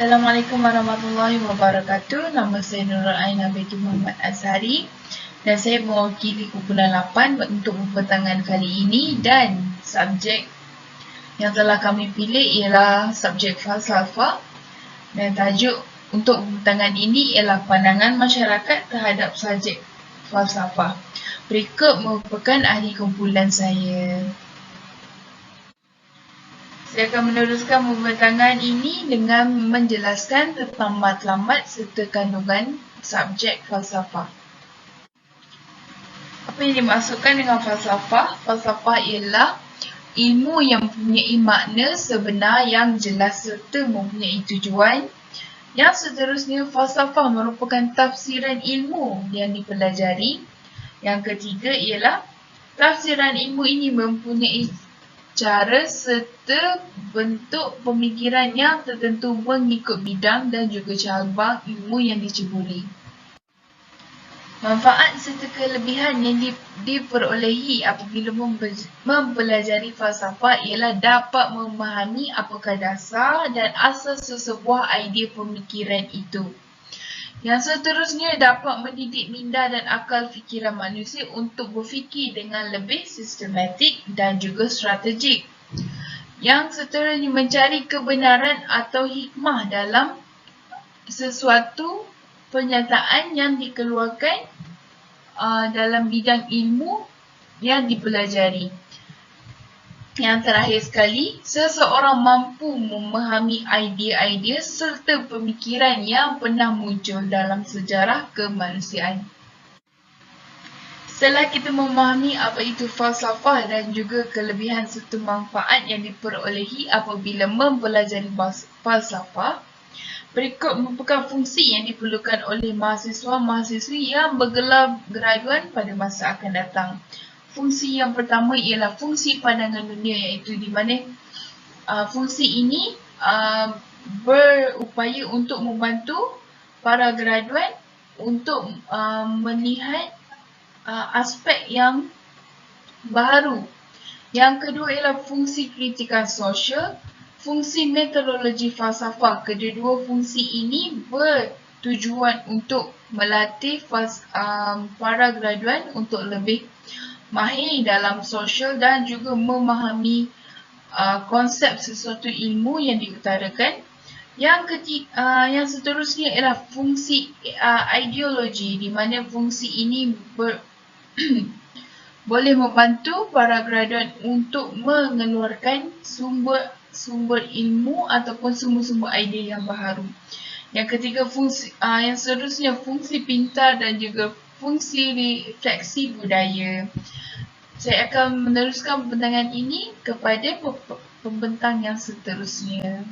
Assalamualaikum warahmatullahi wabarakatuh. Nama saya Nurul Aina binti Muhammad Azhari dan saya mewakili kumpulan 8 untuk pembentangan kali ini, dan subjek yang telah kami pilih ialah subjek falsafah dan tajuk untuk pembentangan ini ialah pandangan masyarakat terhadap subjek falsafah. Berikut merupakan ahli kumpulan saya. Saya akan meneruskan pembentangan ini dengan menjelaskan tentang matlamat serta kandungan subjek falsafah. Apa yang dimaksudkan dengan falsafah? Falsafah ialah ilmu yang mempunyai makna sebenar yang jelas serta mempunyai tujuan. Yang seterusnya, falsafah merupakan tafsiran ilmu yang dipelajari. Yang ketiga ialah tafsiran ilmu ini mempunyai cara serta bentuk pemikiran yang tertentu mengikut bidang dan juga cabang ilmu yang diceburi. Manfaat serta kelebihan yang diperolehi apabila mempelajari falsafah ialah dapat memahami apakah dasar dan asas sesebuah idea pemikiran itu. Yang seterusnya, dapat mendidik minda dan akal fikiran manusia untuk berfikir dengan lebih sistematik dan juga strategik. Yang seterusnya, mencari kebenaran atau hikmah dalam sesuatu pernyataan yang dikeluarkan dalam bidang ilmu yang dipelajari. Yang terakhir sekali, seseorang mampu memahami idea-idea serta pemikiran yang pernah muncul dalam sejarah kemanusiaan. Setelah kita memahami apa itu falsafah dan juga kelebihan serta manfaat yang diperolehi apabila mempelajari falsafah, berikut merupakan fungsi yang diperlukan oleh mahasiswa-mahasiswi yang bergelar graduan pada masa akan datang. Fungsi yang pertama ialah fungsi pandangan dunia, iaitu di mana fungsi ini berupaya untuk membantu para graduan untuk melihat aspek yang baru. Yang kedua ialah fungsi kritikan sosial, fungsi metodologi falsafah. Kedua-dua fungsi ini bertujuan untuk melatih para graduan untuk lebih mahir dalam sosial dan juga memahami konsep sesuatu ilmu yang diutarakan. Yang seterusnya ialah fungsi ideologi, di mana fungsi ini boleh membantu para graduan untuk mengeluarkan sumber ilmu ataupun sumber-sumber idea yang baharu. Yang ketiga, yang seterusnya fungsi pintar dan juga fungsi refleksi budaya. Saya akan meneruskan pembentangan ini kepada pembentang yang seterusnya.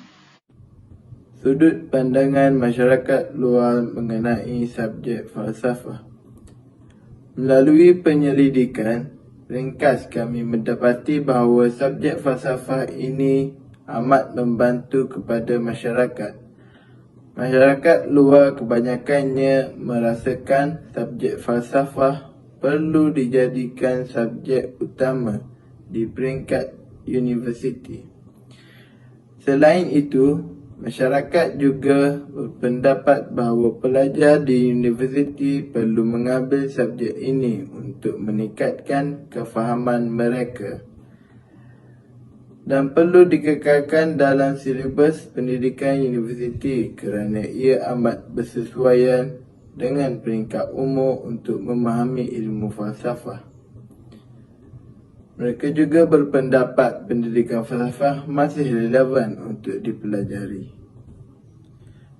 Sudut pandangan masyarakat luar mengenai subjek falsafah. Melalui penyelidikan, ringkas kami mendapati bahawa subjek falsafah ini amat membantu kepada masyarakat. Masyarakat luar kebanyakannya merasakan subjek falsafah perlu dijadikan subjek utama di peringkat universiti. Selain itu, masyarakat juga berpendapat bahawa pelajar di universiti perlu mengambil subjek ini untuk meningkatkan kefahaman mereka dan perlu dikekalkan dalam silibus pendidikan universiti kerana ia amat bersesuaian dengan peringkat umur untuk memahami ilmu falsafah. Mereka juga berpendapat pendidikan falsafah masih relevan untuk dipelajari.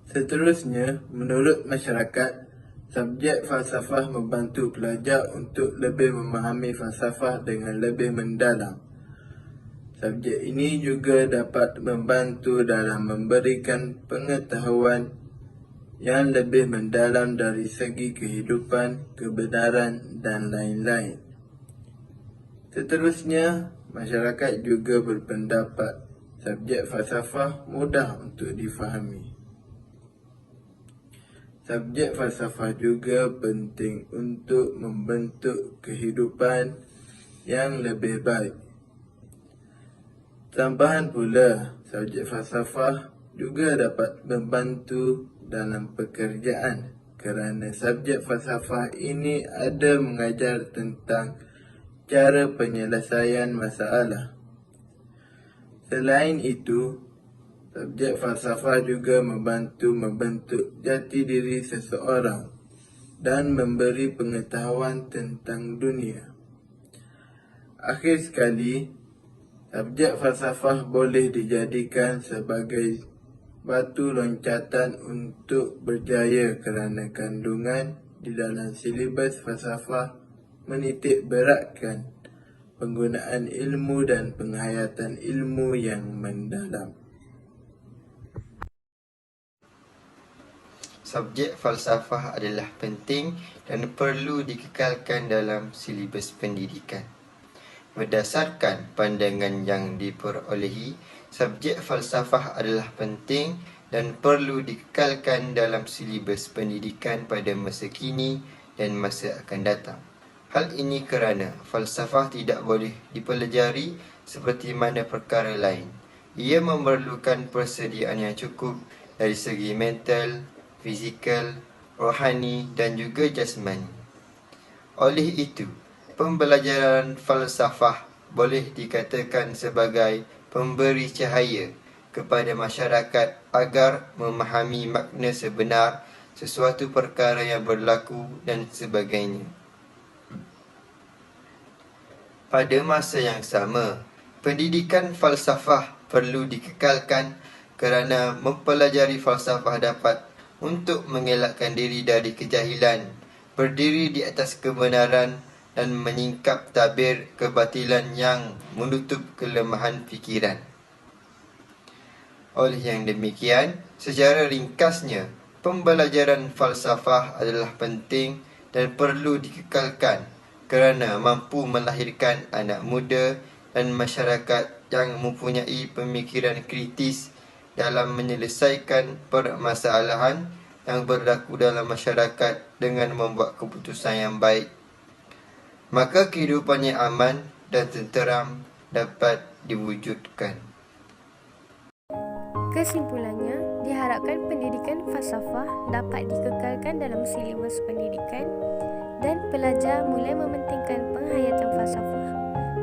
Seterusnya, menurut masyarakat, subjek falsafah membantu pelajar untuk lebih memahami falsafah dengan lebih mendalam. Subjek ini juga dapat membantu dalam memberikan pengetahuan yang lebih mendalam dari segi kehidupan, kebenaran dan lain-lain. Seterusnya, masyarakat juga berpendapat subjek falsafah mudah untuk difahami. Subjek falsafah juga penting untuk membentuk kehidupan yang lebih baik. Tambahan pula, subjek falsafah juga dapat membantu dalam pekerjaan kerana subjek falsafah ini ada mengajar tentang cara penyelesaian masalah. Selain itu, subjek falsafah juga membantu membentuk jati diri seseorang dan memberi pengetahuan tentang dunia. Akhir sekali, subjek falsafah boleh dijadikan sebagai batu loncatan untuk berjaya kerana kandungan di dalam silibus falsafah menitik beratkan penggunaan ilmu dan penghayatan ilmu yang mendalam. Subjek falsafah adalah penting dan perlu dikekalkan dalam silibus pendidikan. Berdasarkan pandangan yang diperolehi, subjek falsafah adalah penting dan perlu dikekalkan dalam silibus pendidikan pada masa kini dan masa akan datang. Hal ini kerana falsafah tidak boleh dipelajari seperti mana perkara lain. Ia memerlukan persediaan yang cukup dari segi mental, fizikal, rohani dan juga jasmani. Oleh itu, pembelajaran falsafah boleh dikatakan sebagai pemberi cahaya kepada masyarakat agar memahami makna sebenar sesuatu perkara yang berlaku dan sebagainya. Pada masa yang sama, pendidikan falsafah perlu dikekalkan kerana mempelajari falsafah dapat untuk mengelakkan diri dari kejahilan, berdiri di atas kebenaran dan menyingkap tabir kebatilan yang menutup kelemahan fikiran. Oleh yang demikian, secara ringkasnya, pembelajaran falsafah adalah penting dan perlu dikekalkan kerana mampu melahirkan anak muda dan masyarakat yang mempunyai pemikiran kritis dalam menyelesaikan permasalahan yang berlaku dalam masyarakat dengan membuat keputusan yang baik. Maka kehidupannya aman dan tenteram dapat diwujudkan. Kesimpulannya, diharapkan pendidikan falsafah dapat dikekalkan dalam silibus pendidikan dan pelajar mulai mementingkan penghayatan falsafah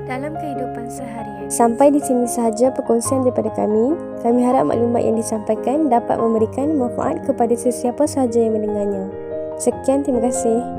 dalam kehidupan seharian. Sampai di sini sahaja perkongsian daripada kami. Kami harap maklumat yang disampaikan dapat memberikan manfaat kepada sesiapa sahaja yang mendengarnya. Sekian, terima kasih.